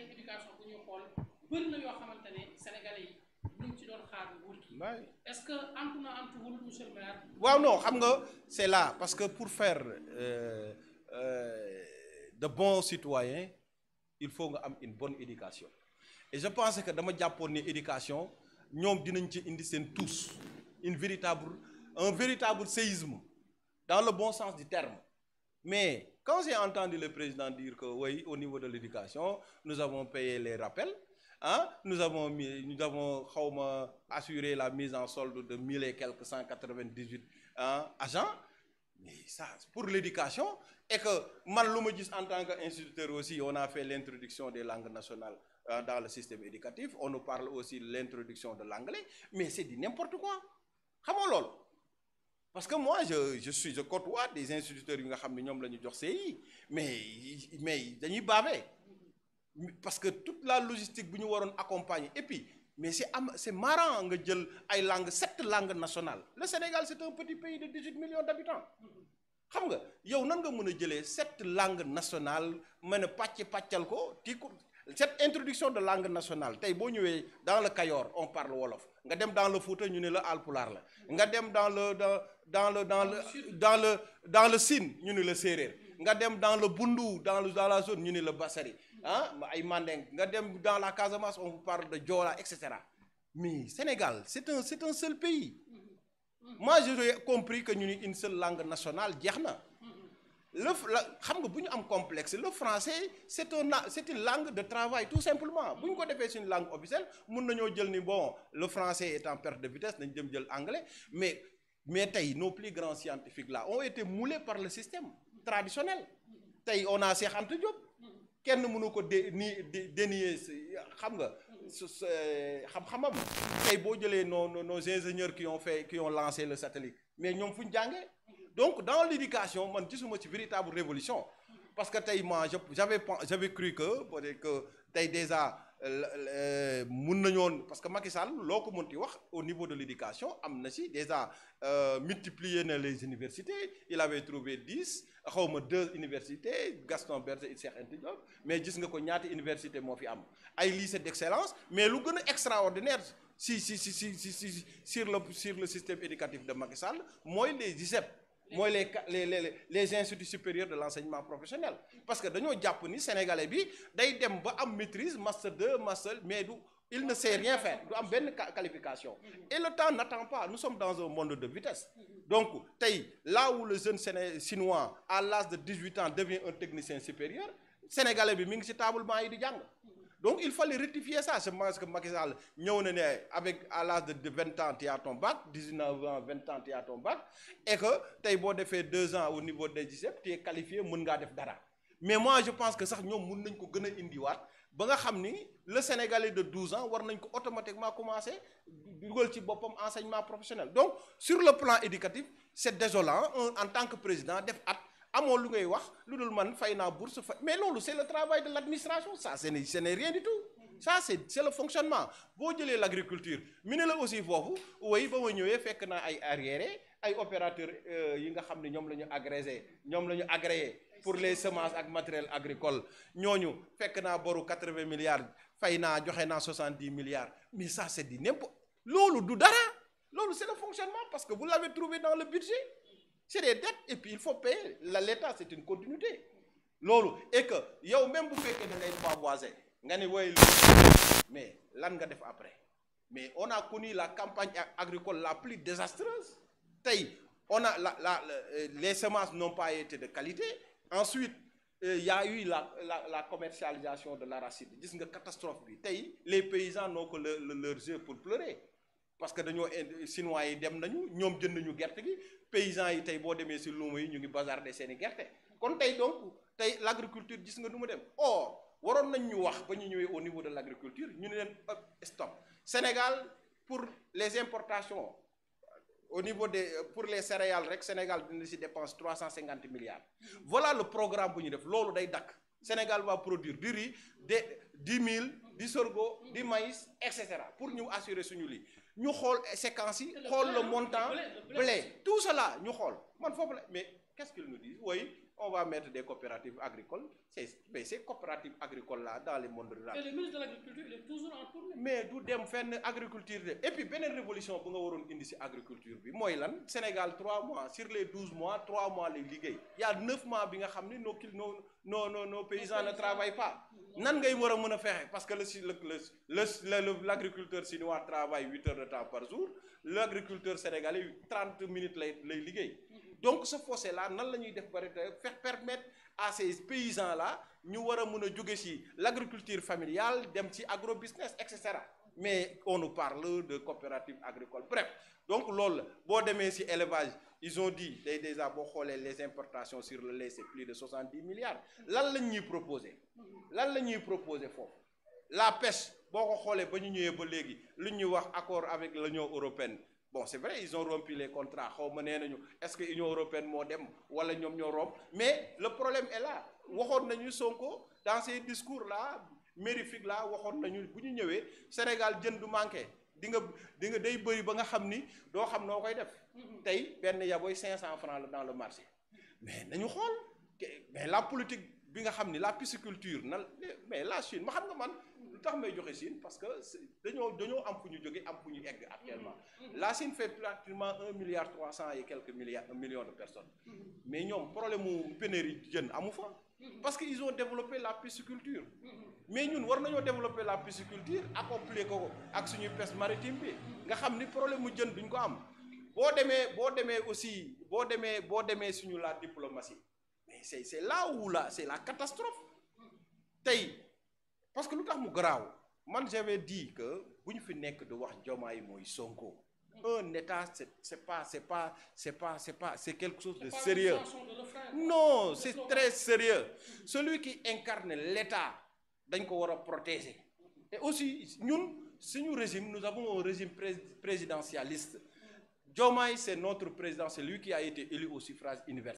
tey éducation bu ñuy xool bëri na yoo xamante ne sénégalais yi ñu ngi ci doon xaar nguur gi. est-ce que antu na antuwul monsieur le maire. waaw non xam nga c'est là parce que pour faire de bons citoyens il faut nga am une bonne éducation et je pense que dama jàppoon ne éducation ñoom dinañ ci indi seen tous un véritable séisme dans le bon sens du terme. Mais quand j'ai entendu le président dire que oui, au niveau de l'éducation, nous avons payé les rappels, hein, nous avons assuré la mise en solde de 1000 et quelques 198 agents, mais ça, pour l'éducation, et que man lu ma gis en tant qu'instituteur aussi, on a fait l'introduction des langues nationales dans le système éducatif, on nous parle aussi de l'introduction de l'anglais, mais c'est du n'importe quoi. Xam nga loolu parce que moi je côtoie des instituteurs yi nga xam ne ñoom la ñu jox CI mais dañuy baabee parce que toute la logistique bu ñu waroon accompagner et puis mais c'est marrant nga jël ay langues 7 langues nationales le Sénégal c'est un petit pays de 18 millions d'habitants xam nga yow nan nga mën a jëlee 7 langues nationales mën a pàccal ko cette introduction de langue nationale tey boo ñëwee dans le Kayor on parle wolof nga dem dans le Fouta ñu ne la alpulaar la nga dem dans le Sine ñu ne la séeréer nga dem dans le Bundu dans la zone ñu ne la Bassari ay Mandeng nga dem dans la Casamance on parle de Joola etc. Mais Sénégal c'est un seul pays. Moi j'ai compris que ñu ni une seule langue nationale jeex na. xam nga bu ñu am complexe le français c'est une langue de travail tout simplement bu ñu ko defee suñu langue officielle mun nañoo jël ni bon le français est en perte de vitesse nañ dem jël anglais mais tey nos plus grands scientifiques là ont été moulés par le système traditionnel tey on a Cheikh Anta Diop kenn mënu ko dénier xam nga xam-xamam tey boo jëlee nos ingénieurs qui ont lancé le satellite mais ñoom fu ñu jàngee. Donc dans l'éducation man gisuma ci véritable révolution parce que tey moi j'avais cru que peut-être que tey déjà mun nañoon parce que Macky Sall loo ko mënti wax au niveau de l'éducation am na ci déjà multiplié na les universités il avait trouvé 10 xawma 2 universités Gaston Berger et Cheikh Anta Diop mais gis nga ko ñaata université moo fi am ay lycée d'excellence mais lu gën a extraordinaire sur le système éducatif de Macky Sall mooy les ISEP mooy les instituts supérieurs de l'enseignement professionnel parce que dañoo jàpp ni sénégalais bi day dem ba am maîtrise master 2 master mais il ne sait rien faire du am benn qualification et le temps n'attend pas nous sommes dans un monde de vitesse donc tey là où le jeune chinois à l'âge de 18 ans devient un technicien supérieur sénégalais bi mi ngi ci tablement yi di jàng donc il fallait rectifier ça je pense que Macky Sall ñëw na ne avec à l'âge de 20 ans tu as ton bac 19 ans 20 ans tu as ton bac et que tey boo defee 2 ans au niveau des ISEP tu es qualifié mën ngaa def dara mais moi je pense que sax ñoom mën nañ ko gën a indiwaat ba nga xam ni le Sénégalais de 12 ans war nañ ko automatiquement commencer dugal ci boppam enseignement professionnel donc sur le plan éducatif c'est désolant en tant que président def amoo lu ngay wax lu dul man fay naa bourse mais loolu c'est le travail de l'administration ça ce n'est rien du tout ça c'est le fonctionnement boo jëlee l'agriculture mi ne la aussi foofu way ba ma ñëwee fekk naa ay arriérés ay opérateurs yi nga xam ne ñoom la ñu agréé pour les semences ak matériel agricole ñooñu fekk naa boru 80 milliards fay naa joxe naa 70 milliards mais ça c'est du n'importe loolu du dara loolu c'est le fonctionnement parce que vous l'avez trouvé dans le budget c'est des dettes et puis il faut payer l'État c'est une continuité loolu et que yow même bu fekkee da ngay pavoiser nga ni woy mais lan nga def après mais on a connu la campagne agricole la plus désastreuse tey on a les semences n'ont pas été de qualité ensuite il y a eu la commercialisation de l'arachide gis nga catastrophe bi tey les paysans n'ont que leur jeu pour pleurer parce que dañoo chinois yi dem nañu ñoom jënd nañu gerte gi paysans yi tey boo demee ci luuma yi ñu ngi bazarder seeni gerte kon tey donc tey l'agriculture gis nga nu mu dem or waroon nañ ñu wax ba ñu ñëwee au niveau de l'agriculture ñu ne leen stop Sénégal pour les importations au niveau pour les céréales rek Sénégal dina ci dépense 350 milliards voilà le programme bu ñu def loolu day dakk Sénégal va produire du riz du mil du sorgho du maïs etc. pour ñu assurer suñu lii ñu xool séquences yi xool le montant blé tout cela ñu xool man foofu la mais qu'est-ce qu'ils nous disent oui on va mettre des coopératives agricoles. Mais ces coopératives agricoles-là, dans les mondes ruraux. Et le ministre de l'Agriculture, il est toujours en tournée. Mais du dem fenn agriculture. Et puis, beneen révolution bu nga waroon indi ci agriculture bi mooy lan Sénégal 3 mois sur les 12 mois 3 mois lay liggéey. Il y a 9 mois bi nga xam ni nos paysans ne travaillent pas. Nan ngay war a mën a fexe parce que l'agriculteur chinois travaille 8 heures de temps par jour. L'agriculteur sénégalais 30 minutes lay liggéey. Donc ce fossé-là nan la ñuy def ba faire permettre à ces paysans-là ñu war a mën a jóge ci l'agriculture familiale dem ci agrobusiness et cetera. Mais on nous parle de coopératives agricoles. Bref, donc loolu la boo demee ci élevage ils ont dit déjà boo xoolee les importations sur le lait c'est plus de 70 milliards. Lan lañ ñuy proposer foofu la pêche boo ko xoolee ba ñu ñëwee ba léegi lu ñuy wax accord avec l'Union européenne. Bon, c'est vrai, ils ont rompu les contrats. Est-ce que l'Union européenne moo dem wala ñoom ñoo romp mais le problème est là. Waxoon nañu Sonko dans ces discours-là mérifiques là waxoon nañu bu ñu ñëwee Sénégal jën du manqué di nga day bëri ba nga xam ni doo xam noo koy def. Tey benn yaboy 500 francs dans le marché. Mais nañu xool mais la politique bi nga xam ni la pisciculture mais la Chine ma xam nga man. tax may joxe Chine parce que dañoo am fu ñu jóge am fu ñu egg actuellement la Chine fait pratiquement 1,3 milliard et quelques millions de personnes mais ñoom problème mu pénurie jën amu fa parce que ils ont développé la pisciculture mais ñun war nañoo développer la pisciculture accomplir ko ak suñuy pêche maritime bi nga xam ni problème mu jën duñ ko am boo demee aussi boo demee suñu la diplomatie mais c'est là où c'est la catastrophe tey parce que lu tax mu garaaw man j'avais dit que bu ñu fi nekk di wax Diomaye mooy Sonko un état c'est quelque chose de sérieux non c'est très sérieux celui qui incarne l'état dañ ko war a protéger et aussi ñun suñu régime nous avons un régime présidentialiste Diomaye c'est notre président c'est lui qui a été élu au suffrage universel